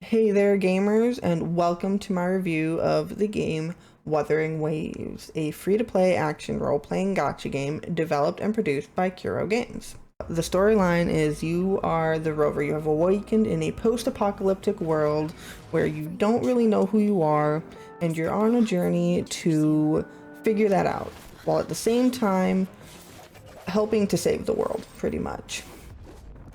Hey there, gamers, and welcome to my review of the game Wuthering Waves, a free-to-play action role-playing gacha game developed and produced by Kuro Games. The storyline is you are the rover. You have awakened in a post-apocalyptic world where you don't really know who you are, and you're on a journey to figure that out, while at the same time helping to save the world, pretty much.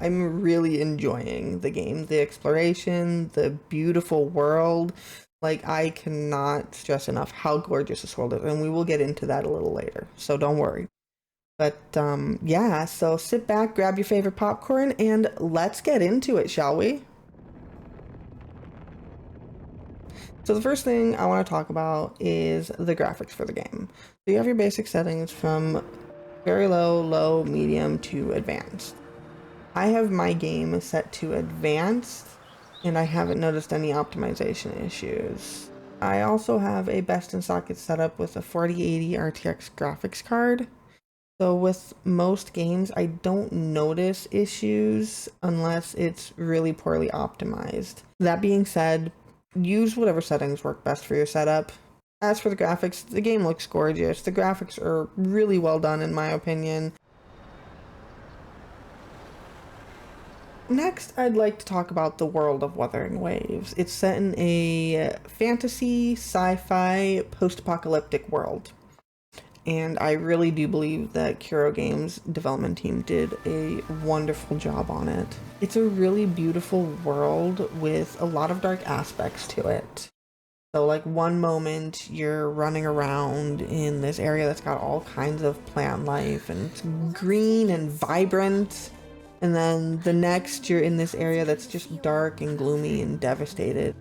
I'm really enjoying the game, the exploration, the beautiful world. Like, I cannot stress enough how gorgeous this world is, and we will get into that a little later, so don't worry. But yeah, so sit back, grab your favorite popcorn, and let's get into it, shall we? So the first thing I want to talk about is the graphics for the game. So you have your basic settings from very low, low, medium to advanced. I have my game set to advanced, and I haven't noticed any optimization issues. I also have a best in socket setup with a 4080 RTX graphics card. So with most games, I don't notice issues unless it's really poorly optimized. That being said, use whatever settings work best for your setup. As for the graphics, the game looks gorgeous. The graphics are really well done in my opinion. Next, I'd like to talk about the world of Wuthering Waves. It's set in a fantasy, sci-fi, post-apocalyptic world. And I really do believe that Kuro Games development team did a wonderful job on it. It's a really beautiful world with a lot of dark aspects to it. So like one moment you're running around in this area that's got all kinds of plant life and it's green and vibrant. And then the next you're in this area that's just dark and gloomy and devastated.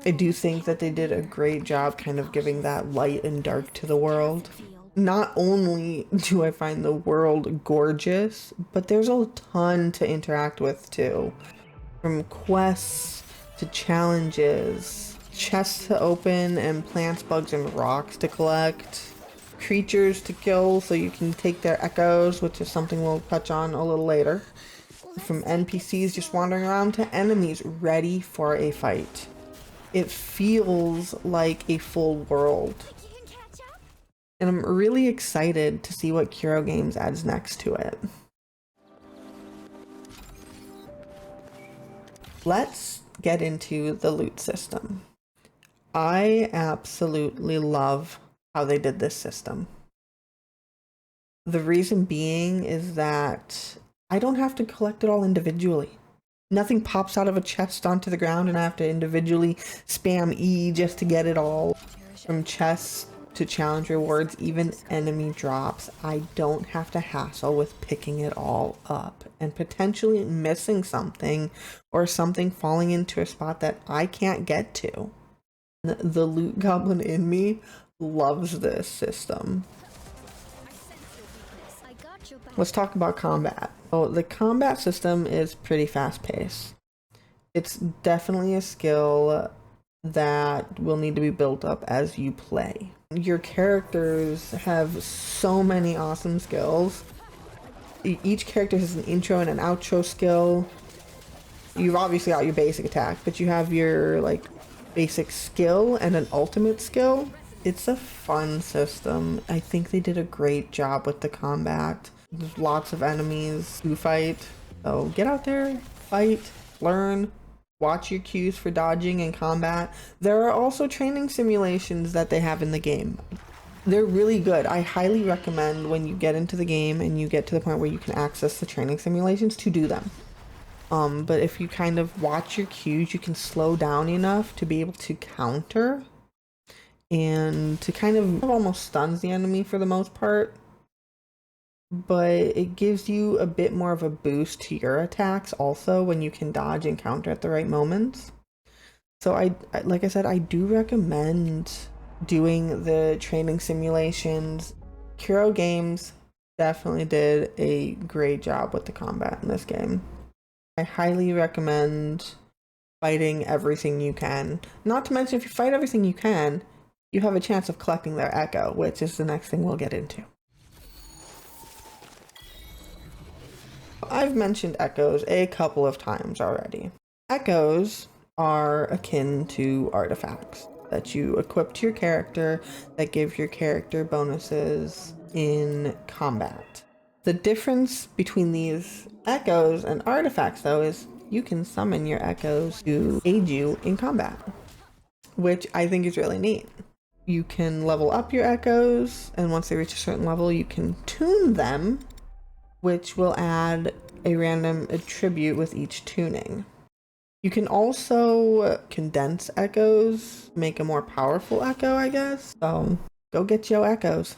I do think that they did a great job kind of giving that light and dark to the world. Not only do I find the world gorgeous, but there's a ton to interact with too. From quests to challenges, chests to open, and plants, bugs, and rocks to collect. Creatures to kill so you can take their echoes, which is something we'll touch on a little later. From NPCs just wandering around to enemies ready for a fight. It feels like a full world. And I'm really excited to see what Kuro Games adds next to it. Let's get into the loot system. I absolutely love how they did this system. The reason being is that I don't have to collect it all individually. Nothing pops out of a chest onto the ground and I have to individually spam E just to get it all. From chests to challenge rewards, even enemy drops, I don't have to hassle with picking it all up and potentially missing something or something falling into a spot that I can't get to. The loot goblin in me loves this system. Let's talk about combat. So the combat system is pretty fast paced. It's definitely a skill that will need to be built up as you play. Your characters have so many awesome skills. Each character has an intro and an outro skill. You've obviously got your basic attack, but you have your like basic skill and an ultimate skill. It's a fun system. I think they did a great job with the combat. There's lots of enemies to fight. So get out there, fight, learn, watch your cues for dodging and combat. There are also training simulations that they have in the game. They're really good. I highly recommend when you get into the game and you get to the point where you can access the training simulations to do them. But if you kind of watch your cues, you can slow down enough to be able to counter and to kind of almost stuns the enemy for the most part. But it gives you a bit more of a boost to your attacks also when you can dodge and counter at the right moments. So like I said, I do recommend doing the training simulations. Kuro Games definitely did a great job with the combat in this game. I highly recommend fighting everything you can. Not to mention, if you fight everything you can, you have a chance of collecting their echo, which is the next thing we'll get into. I've mentioned echoes a couple of times already. Echoes are akin to artifacts that you equip to your character that give your character bonuses in combat. The difference between these echoes and artifacts, though, is you can summon your echoes to aid you in combat, which I think is really neat. You can level up your echoes, and once they reach a certain level, you can tune them, which will add a random attribute with each tuning. You can also condense echoes, make a more powerful echo, I guess. So go get your echoes.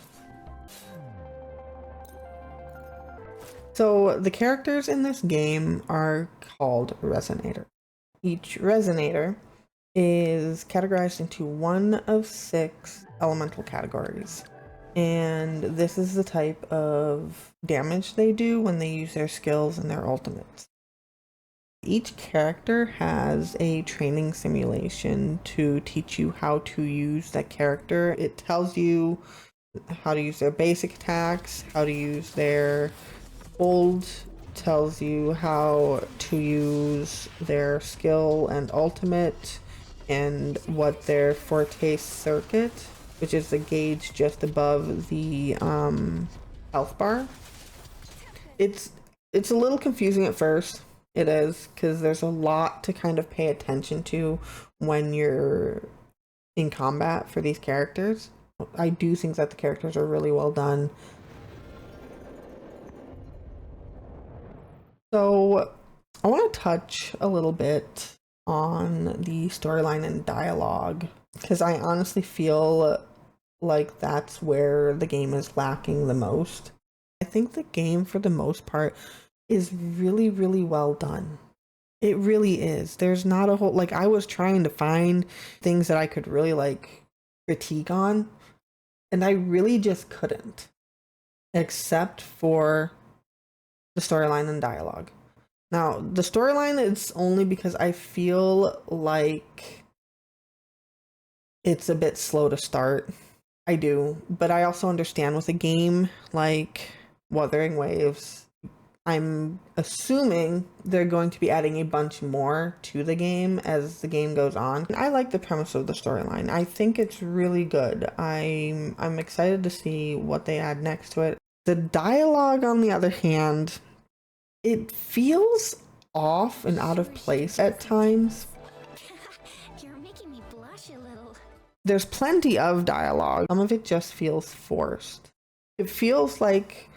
So the characters in this game are called resonators. Each resonator is categorized into one of 6 elemental categories. And this is the type of damage they do when they use their skills and their ultimates. Each character has a training simulation to teach you how to use that character. It tells you how to use their basic attacks, how to use their hold, tells you how to use their skill and ultimate, and what their foretaste circuit, which is the gauge just above the health bar. It's a little confusing at first. It is, because there's a lot to kind of pay attention to when you're in combat for these characters. I do think that the characters are really well done. So I want to touch a little bit on the storyline and dialogue, because I honestly feel like that's where the game is lacking the most. I think the game, for the most part, is really, really well done. It really is. There's not a whole, like, I was trying to find things that I could really, like, critique on, and I really just couldn't, except for the storyline and dialogue. Now, the storyline is only because I feel like it's a bit slow to start. I do, but I also understand with a game like Wuthering Waves, I'm assuming they're going to be adding a bunch more to the game as the game goes on. I like the premise of the storyline. I think it's really good. I'm excited to see what they add next to it. The dialogue, on the other hand, it feels off and out of place at times. You're making me blush a little. There's plenty of dialogue. Some of it just feels forced. It feels like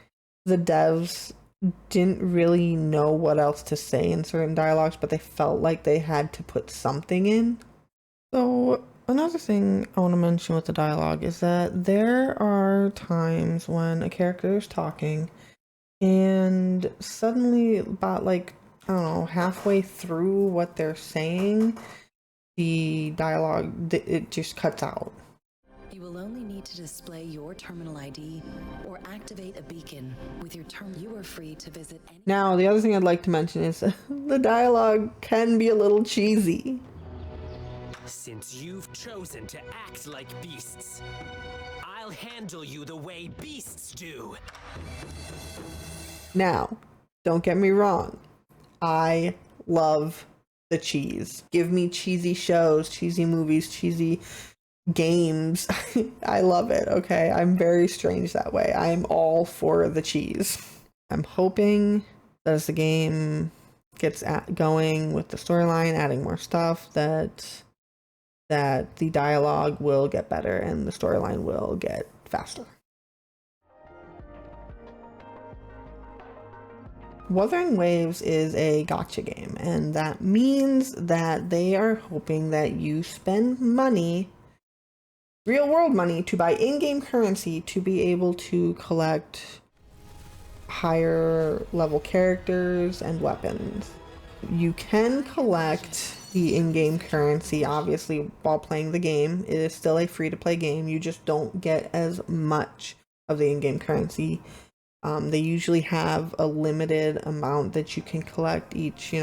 the devs didn't really know what else to say in certain dialogues, but they felt like they had to put something in. So another thing I want to mention with the dialogue is that there are times when a character is talking and suddenly, about, like, I don't know, halfway through what they're saying, the dialogue, it just cuts out. You will only need to display your terminal ID or activate a beacon with your terminal. You are free to visit any. Now, the other thing I'd like to mention is the dialogue can be a little cheesy. Since you've chosen to act like beasts, I'll handle you the way beasts do. Now, don't get me wrong. I love the cheese. Give me cheesy shows, cheesy movies, cheesy games. I love it, okay? I'm very strange that way. I'm all for the cheese. I'm hoping that as the game gets going with the storyline, adding more stuff, that the dialogue will get better and the storyline will get faster. Wuthering Waves is a gacha game, and that means that they are hoping that you spend money, real world money, to buy in-game currency to be able to collect higher level characters and weapons. You can collect the in-game currency, obviously, while playing the game. It is still a free-to-play game. You just don't get as much of the in-game currency. They usually have a limited amount that you can collect each,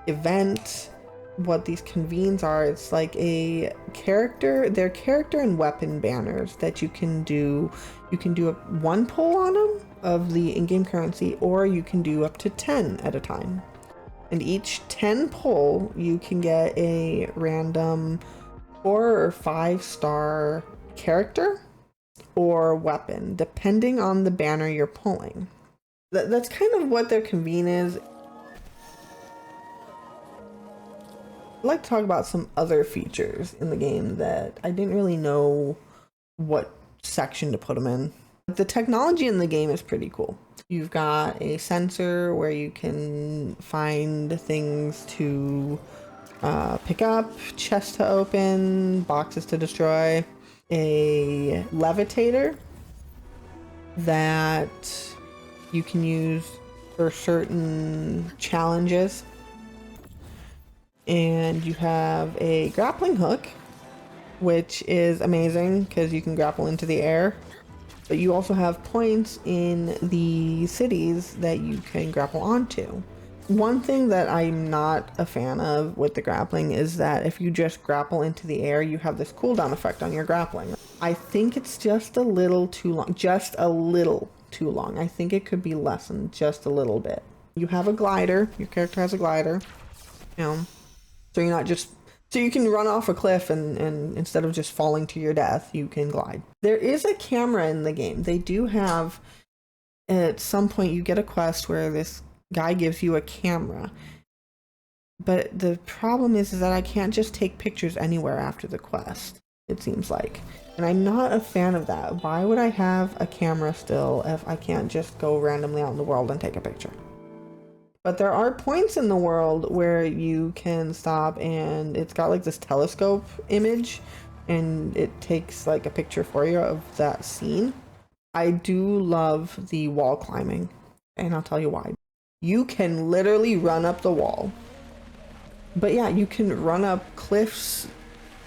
event. What these convenes are, it's like a character, they're character and weapon banners that you can do. You can do one pull on them of the in-game currency, or you can do up to 10 at a time. And each 10 pull, you can get a random 4 or 5-star character or weapon, depending on the banner you're pulling. That's kind of what their convene is. I'd like to talk about some other features in the game that I didn't really know what section to put them in. The technology in the game is pretty cool. You've got a sensor where you can find things to pick up, chests to open, boxes to destroy, a levitator that you can use for certain challenges, and you have a grappling hook, which is amazing because you can grapple into the air. But you also have points in the cities that you can grapple onto. One thing that I'm not a fan of with the grappling is that if you just grapple into the air, you have this cooldown effect on your grappling. I think it's just a little too long. Just a little too long. I think it could be lessened just a little bit. You have a glider. Your character has a glider. You know, so you're not just... So you can run off a cliff and instead of just falling to your death, you can glide. There is a camera in the game. They do have, at some point you get a quest where this guy gives you a camera. But the problem is that I can't just take pictures anywhere after the quest, it seems like. And I'm not a fan of that. Why would I have a camera still if I can't just go randomly out in the world and take a picture? But there are points in the world where you can stop and it's got like this telescope image and it takes like a picture for you of that scene. I do love the wall climbing, and I'll tell you why. You can literally run up the wall. But yeah, you can run up cliffs.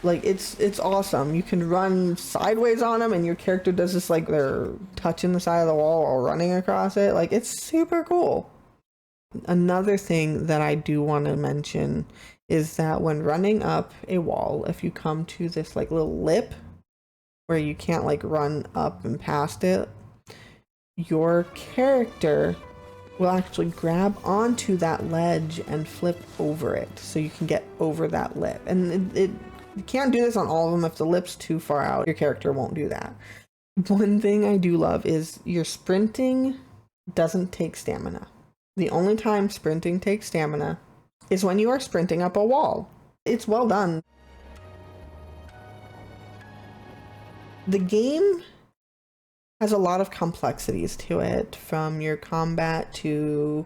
Like it's awesome. You can run sideways on them and your character does this like they're touching the side of the wall or running across it. Like it's super cool. Another thing that I do want to mention is that when running up a wall, if you come to this like little lip where you can't like run up and past it, your character will actually grab onto that ledge and flip over it so you can get over that lip. And you can't do this on all of them. If the lip's too far out, your character won't do that. One thing I do love is your sprinting doesn't take stamina. The only time sprinting takes stamina is when you are sprinting up a wall. It's well done. The game has a lot of complexities to it, from your combat to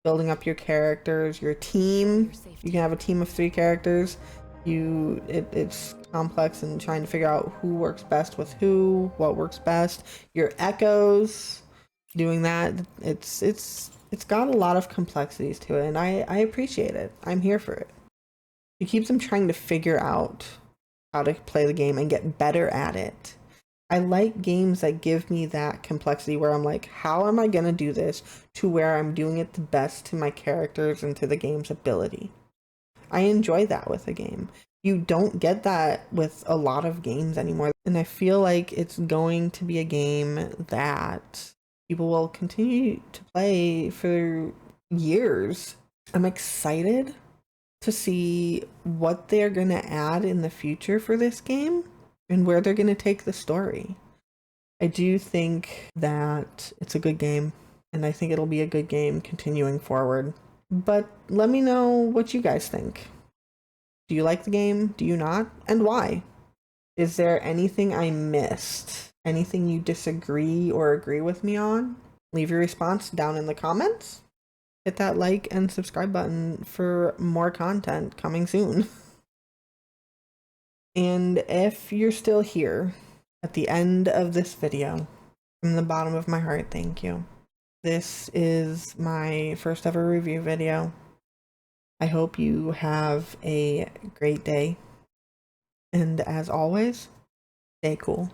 building up your characters, your team. You can have a team of 3 characters. It's complex and trying to figure out who works best with who, what works best. Your echoes, doing that. It's got a lot of complexities to it, and I appreciate it. I'm here for it. It keeps them trying to figure out how to play the game and get better at it. I like games that give me that complexity where I'm like, how am I going to do this to where I'm doing it the best to my characters and to the game's ability? I enjoy that with a game. You don't get that with a lot of games anymore. And I feel like it's going to be a game that people will continue to play for years. I'm excited to see what they're going to add in the future for this game and where they're going to take the story. I do think that it's a good game, and I think it'll be a good game continuing forward. But let me know what you guys think. Do you like the game? Do you not? And why? Is there anything I missed? Anything you disagree or agree with me on? Leave your response down in the comments. Hit that like and subscribe button for more content coming soon. And if you're still here at the end of this video, from the bottom of my heart, thank you. This is my first ever review video. I hope you have a great day. And as always, stay cool.